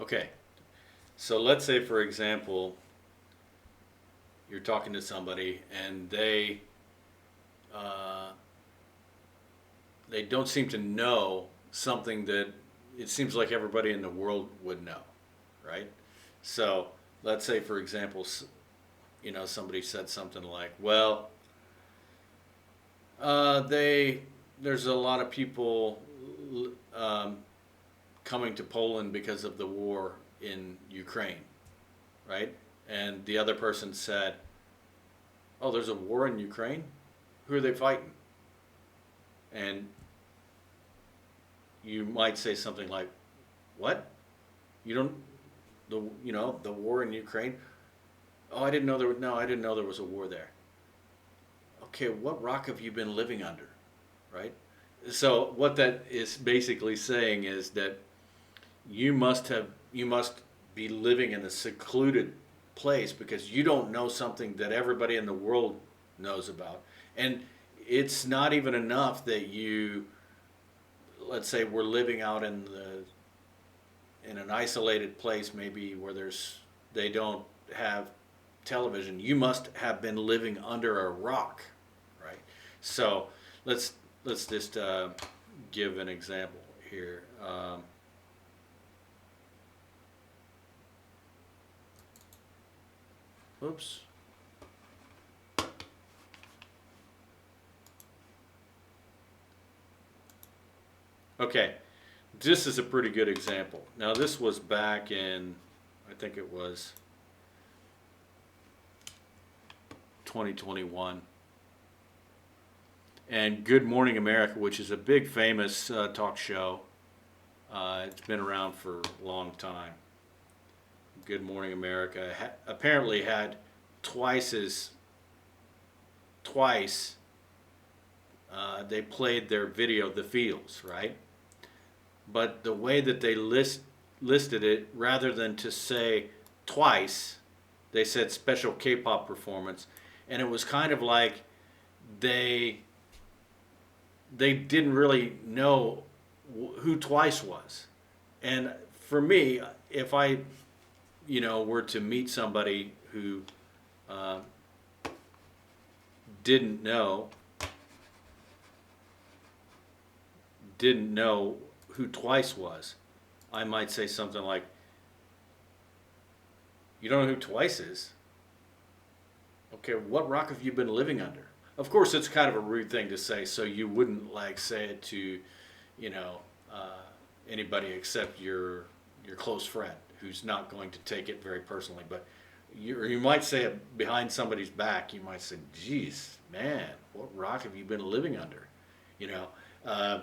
Okay, so let's say, for example, you're talking to somebody and uh, they don't seem to know something that it seems like everybody in the world would know, right? So let's say, for example, somebody said something like, "Well, they there's a lot of people um, coming to Poland because of the war in Ukraine, right?" And the other person said, "Oh, there's a war in Ukraine? Who are they fighting?" And you might say something like, "What? You don't the war in Ukraine? Oh, I didn't know there was no, I didn't know there was a war there." Okay, what rock have you been living under, right? So what that is basically saying is that you must be living in a secluded place because you don't know something that everybody in the world knows about. And it's not even enough that you, let's say, we're living out in an isolated place, maybe where they don't have television. You must have been living under a rock, right? So let's let's just give an example here. Oops. Okay, this is a pretty good example. Now this was back in, I think it was 2021. And Good Morning America, which is a big famous talk show. It's been around for a long time. Good Morning America apparently had twice as twice they played their video, The Feels, right? But the way that they listed it, rather than to say twice, they said special K-pop performance, and it was kind of like they they didn't really know who Twice was. And for me, if I were to meet somebody who uh, didn't know didn't know who Twice was, I might say something like, "You don't know who Twice is? Okay, what rock have you been living under?" Of course, it's kind of a rude thing to say, so you wouldn't like say it to, you know, uh, anybody except your close friend who's not going to take it very personally. But you might say it behind somebody's back. You might say, "Geez, man, what rock have you been living under?" You know. Uh,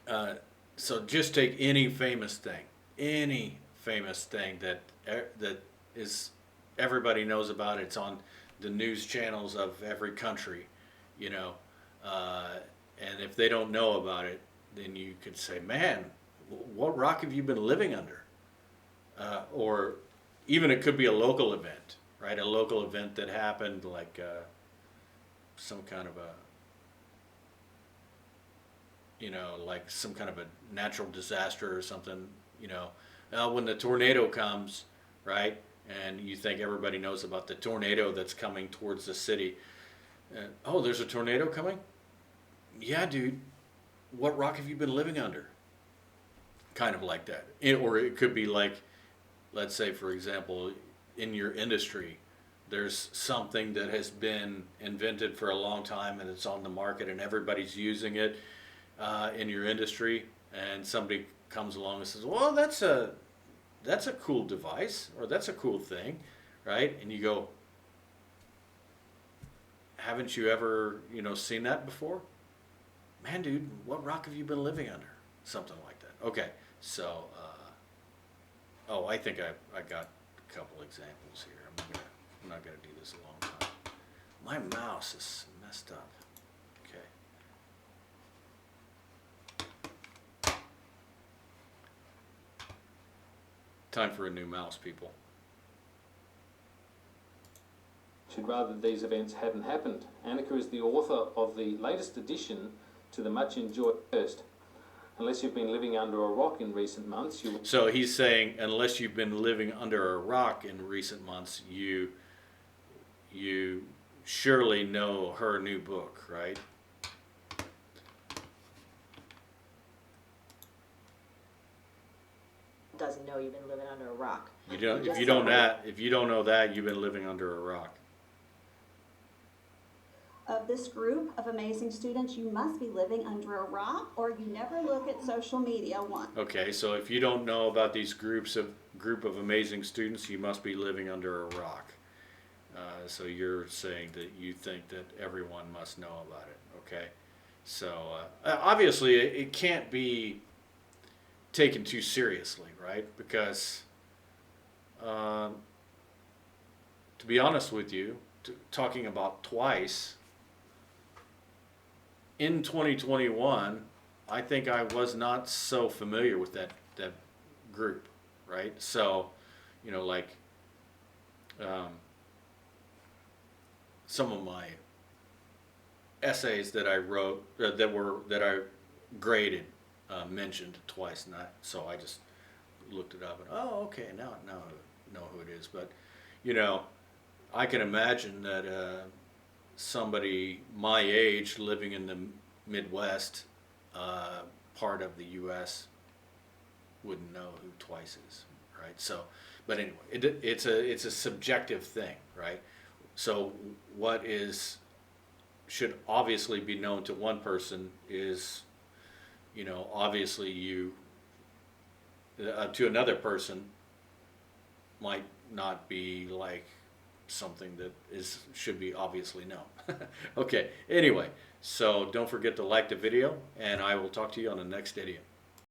uh, so just take any famous thing that is everybody knows about. It's on the news channels of every country, you know. Uh, and if they don't know about it, then you could say, "Man, what rock have you been living under?" Or even it could be a local event, right? A local event that happened, like some kind of a like some kind of a natural disaster or something, you know, when the tornado comes, right? And you think everybody knows about the tornado that's coming towards the city. Oh, there's a tornado coming? Yeah, dude. What rock have you been living under? Kind of like that. Or it could be like, let's say, for example, in your industry, there's something that has been invented for a long time and it's on the market and everybody's using it in your industry, and somebody comes along and says, "Well, that's a cool device, or that's a cool thing," right? And you go, "Haven't you ever seen that before?" "Man, dude, what rock have you been living under?" Something like that. Okay, so oh, I think I got a couple examples here. I'm not gonna do this a long time. My mouse is messed up. Okay. Time for a new mouse, people. Rather these events hadn't happened. Annika is the author of the latest addition to the much enjoyed first. unless you've been living under a rock in recent months, you. So he's saying, unless you've been living under a rock in recent months, you surely know her new book, right? Doesn't know you've been living under a rock. You don't. If Just you don't somebody- that, if you don't know that, you've been living under a rock. Of this group of amazing students, you must be living under a rock, or you never look at social media once. Okay, so if you don't know about these group of amazing students, you must be living under a rock. So you're saying that you think that everyone must know about it. Okay, so obviously it can't be taken too seriously, right? Because to be honest with you, talking about twice in 2021, I think I was not so familiar with that group, right? So, you know, like some of my essays that I wrote that I graded mentioned twice, so I just looked it up and okay, now I know who it is. But you know, I can imagine that somebody my age living in the Midwest part of the U.S. wouldn't know who twice is, right? So, but anyway, it's a subjective thing, right? So what should obviously be known to one person is, you know, obviously to another person might not be like something that should be obviously known. Okay, anyway, so don't forget to like the video, and I will talk to you on the next idiom.